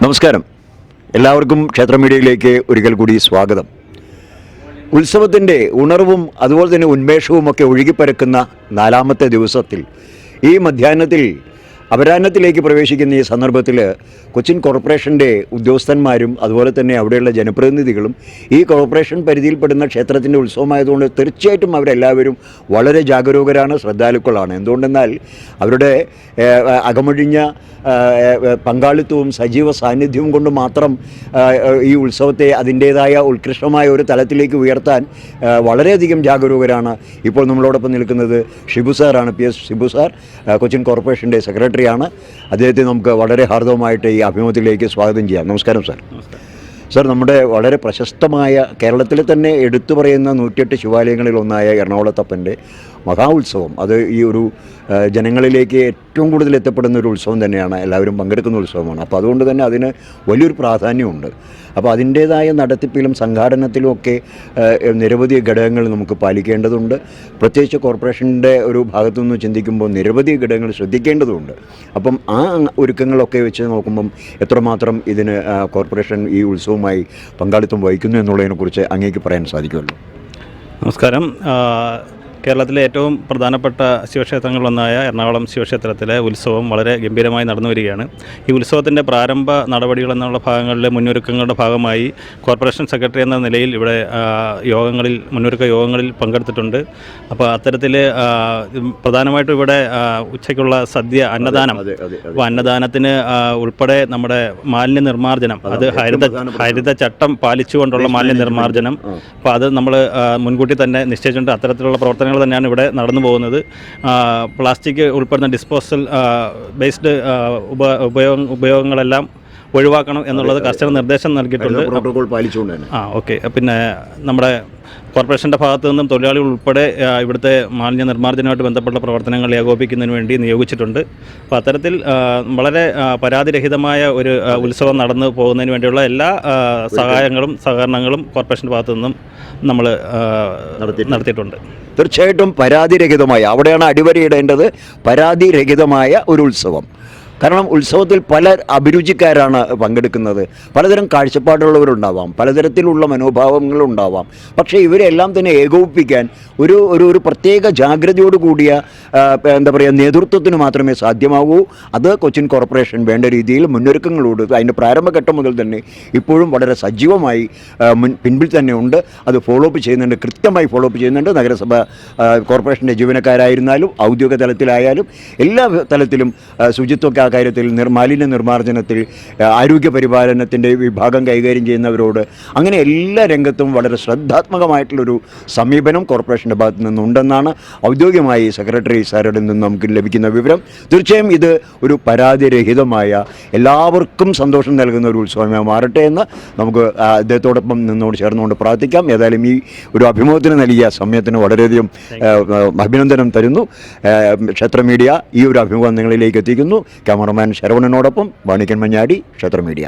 നമസ്കാരം. എല്ലാവർക്കും ക്ഷേത്ര മീഡിയയിലേക്ക് ഒരിക്കൽ കൂടി സ്വാഗതം. ഉത്സവത്തിൻ്റെ ഉണർവും അതുപോലെ തന്നെ ഉന്മേഷവുമൊക്കെ ഒഴുകിപ്പരക്കുന്ന നാലാമത്തെ ദിവസത്തിൽ ഈ മധ്യാഹ്നത്തിൽ അപരാഹ്നത്തിലേക്ക് പ്രവേശിക്കുന്ന ഈ സന്ദർഭത്തിൽ കൊച്ചിൻ കോർപ്പറേഷൻ്റെ ഉദ്യോഗസ്ഥന്മാരും അതുപോലെ തന്നെ അവിടെയുള്ള ജനപ്രതിനിധികളും ഈ കോർപ്പറേഷൻ പരിധിയിൽപ്പെടുന്ന ക്ഷേത്രത്തിൻ്റെ ഉത്സവമായതുകൊണ്ട് തീർച്ചയായിട്ടും അവരെല്ലാവരും വളരെ ജാഗരൂകരാണ്, ശ്രദ്ധാലുക്കളാണ്. എന്തുകൊണ്ടെന്നാൽ അവരുടെ അകമൊഴിഞ്ഞ പങ്കാളിത്തവും സജീവ സാന്നിധ്യവും കൊണ്ട് മാത്രം ഈ ഉത്സവത്തെ അതിൻ്റേതായ ഉത്കൃഷ്ടമായ ഒരു തലത്തിലേക്ക് ഉയർത്താൻ വളരെയധികം ജാഗരൂകരാണ്. ഇപ്പോൾ നമ്മളോടൊപ്പം നിൽക്കുന്നത് ഷിബു സാറാണ്. PS ഷിബു സാർ കൊച്ചിൻ കോർപ്പറേഷൻ്റെ സെക്രട്ടറിയാണ്. അദ്ദേഹത്തെ നമുക്ക് വളരെ ഹാർദവമായിട്ട് ഈ അഭിമുഖത്തിലേക്ക് സ്വാഗതം ചെയ്യാം. നമസ്കാരം സാർ. സാർ, നമ്മുടെ വളരെ പ്രശസ്തമായ കേരളത്തിലെ തന്നെ എടുത്തു പറയുന്ന 108 ശിവാലയങ്ങളിൽ ഒന്നായ എറണാകുളത്തപ്പൻ്റെ മഹാ ഉത്സവം, അത് ഈ ഒരു ജനങ്ങളിലേക്ക് ഏറ്റവും കൂടുതൽ എത്തപ്പെടുന്ന ഒരു ഉത്സവം തന്നെയാണ്, എല്ലാവരും പങ്കെടുക്കുന്ന ഉത്സവമാണ്. അപ്പോൾ അതുകൊണ്ട് തന്നെ അതിന് വലിയൊരു പ്രാധാന്യമുണ്ട്. അപ്പോൾ അതിൻ്റേതായ നടത്തിപ്പിലും സംഘാടനത്തിലും ഒക്കെ നിരവധി ഘടകങ്ങൾ നമുക്ക് പാലിക്കേണ്ടതുണ്ട്. പ്രത്യേകിച്ച് കോർപ്പറേഷൻ്റെ ഒരു ഭാഗത്തു നിന്ന് ചിന്തിക്കുമ്പോൾ നിരവധി ഘടകങ്ങൾ ശ്രദ്ധിക്കേണ്ടതുണ്ട്. അപ്പം ആ ഒരുക്കങ്ങളൊക്കെ വെച്ച് നോക്കുമ്പം എത്രമാത്രം ഇതിന് കോർപ്പറേഷൻ ഈ ഉത്സവവുമായി പങ്കാളിത്തം വഹിക്കുന്നു എന്നുള്ളതിനെക്കുറിച്ച് അങ്ങേക്ക് പറയാൻ സാധിക്കുമല്ലോ. നമസ്കാരം. കേരളത്തിലെ ഏറ്റവും പ്രധാനപ്പെട്ട ശിവക്ഷേത്രങ്ങളിലൊന്നായ എറണാകുളം ശിവക്ഷേത്രത്തിലെ ഉത്സവം വളരെ ഗംഭീരമായി നടന്നു വരികയാണ്. ഈ ഉത്സവത്തിൻ്റെ പ്രാരംഭ നടപടികൾ എന്നുള്ള ഭാഗങ്ങളിലെ മുന്നൊരുക്കങ്ങളുടെ ഭാഗമായി കോർപ്പറേഷൻ സെക്രട്ടറി എന്ന നിലയിൽ ഇവിടെ മുന്നൊരുക്ക യോഗങ്ങളിൽ പങ്കെടുത്തിട്ടുണ്ട്. അപ്പോൾ അത്തരത്തിൽ പ്രധാനമായിട്ടും ഇവിടെ ഉച്ചയ്ക്കുള്ള സദ്യ, അന്നദാനം, അപ്പോൾ അന്നദാനത്തിന് ഉൾപ്പെടെ നമ്മുടെ മാലിന്യ നിർമ്മാർജ്ജനം, അത് ഹരിത ചട്ടം പാലിച്ചുകൊണ്ടുള്ള മാലിന്യ നിർമ്മാർജ്ജനം, അപ്പോൾ അത് നമ്മൾ മുൻകൂട്ടി തന്നെ നിശ്ചയിച്ചിട്ടുണ്ട്. അത്തരത്തിലുള്ള പ്രവർത്തനങ്ങൾ തന്നെയാണ് ഇവിടെ നടന്നു പോകുന്നത്. പ്ലാസ്റ്റിക് ഉൾപ്പെടുന്ന ഡിസ്പോസൽ ബേസ്ഡ് ഉപയോഗങ്ങളെല്ലാം ഒഴിവാക്കണം എന്നുള്ളത് കർശന നിർദ്ദേശം നൽകിയിട്ടുണ്ട്. പ്രോട്ടോകോൾ പാലിച്ചുകൊണ്ട് ഓക്കെ. പിന്നെ നമ്മുടെ കോർപ്പറേഷൻ്റെ ഭാഗത്തു നിന്നും തൊഴിലാളികൾ ഉൾപ്പെടെ ഇവിടുത്തെ മാലിന്യ നിർമ്മാർജ്ജനവുമായിട്ട് ബന്ധപ്പെട്ട പ്രവർത്തനങ്ങൾ ഏകോപിക്കുന്നതിന് വേണ്ടി നിയോഗിച്ചിട്ടുണ്ട്. അപ്പോൾ അത്തരത്തിൽ വളരെ പരാതിരഹിതമായ ഒരു ഉത്സവം നടന്നു പോകുന്നതിന് വേണ്ടിയുള്ള എല്ലാ സഹായങ്ങളും സഹകരണങ്ങളും കോർപ്പറേഷൻ്റെ ഭാഗത്തു നിന്നും നമ്മൾ നടത്തിയിട്ടുണ്ട്. തീർച്ചയായിട്ടും പരാതിരഹിതമായ, അവിടെയാണ് അടിവരയിടേണ്ടത്, പരാതിരഹിതമായ ഒരു ഉത്സവം. കാരണം ഉത്സവത്തിൽ പല അഭിരുചിക്കാരാണ് പങ്കെടുക്കുന്നത്. പലതരം കാഴ്ചപ്പാടുള്ളവരുണ്ടാവാം, പലതരത്തിലുള്ള മനോഭാവങ്ങളുണ്ടാവാം. പക്ഷേ ഇവരെല്ലാം തന്നെ ഏകോപിപ്പിക്കാൻ ഒരു പ്രത്യേക ജാഗ്രതയോട് കൂടിയ നേതൃത്വത്തിന് മാത്രമേ സാധ്യമാകൂ. അത് കൊച്ചിൻ കോർപ്പറേഷൻ വേണ്ട രീതിയിൽ മുന്നൊരുക്കങ്ങളോട് അതിൻ്റെ പ്രാരംഭഘട്ടം മുതൽ തന്നെ ഇപ്പോഴും വളരെ സജീവമായി പിൻപിൽ തന്നെ ഉണ്ട്. അത് ഫോളോ അപ്പ് ചെയ്യുന്നുണ്ട്, കൃത്യമായി ഫോളോ അപ്പ് ചെയ്യുന്നുണ്ട്. നഗരസഭ കോർപ്പറേഷൻ്റെ ജീവനക്കാരായിരുന്നാലും ഔദ്യോഗിക തലത്തിലായാലും എല്ലാ തലത്തിലും ശുചിത്വമൊക്കെ ആ കാര്യത്തിൽ, മാലിന്യ നിർമ്മാർജ്ജനത്തിൽ, ആരോഗ്യ പരിപാലനത്തിൻ്റെ വിഭാഗം കൈകാര്യം ചെയ്യുന്നവരോട്, അങ്ങനെ എല്ലാ രംഗത്തും വളരെ ശ്രദ്ധാത്മകമായിട്ടുള്ളൊരു സമീപനം കോർപ്പറേഷൻ്റെ ഭാഗത്തു നിന്നുണ്ടെന്നാണ് ഔദ്യോഗികമായി സെക്രട്ടറി സാറിൽ നിന്ന് നമുക്ക് ലഭിക്കുന്ന വിവരം. തീർച്ചയായും ഇത് ഒരു പരാതിരഹിതമായ, എല്ലാവർക്കും സന്തോഷം നൽകുന്ന ഒരു ഉത്സവമായി മാറട്ടെ എന്ന് നമുക്ക് അദ്ദേഹത്തോടൊപ്പം ചേർന്നുകൊണ്ട് പ്രാർത്ഥിക്കാം. ഏതായാലും ഈ ഒരു അഭിമുഖത്തിന് നൽകിയ സമയത്തിന് വളരെയധികം അഭിനന്ദനം തരുന്നു. ക്ഷേത്ര മീഡിയ ഈ ഒരു അഭിമുഖം നിങ്ങളിലേക്ക് എത്തിക്കുന്നു. ക്യാമറമാൻ ശരവണനോടൊപ്പം വാണിക്കൻ മഞ്ഞാടി, ക്ഷേത്ര മീഡിയ.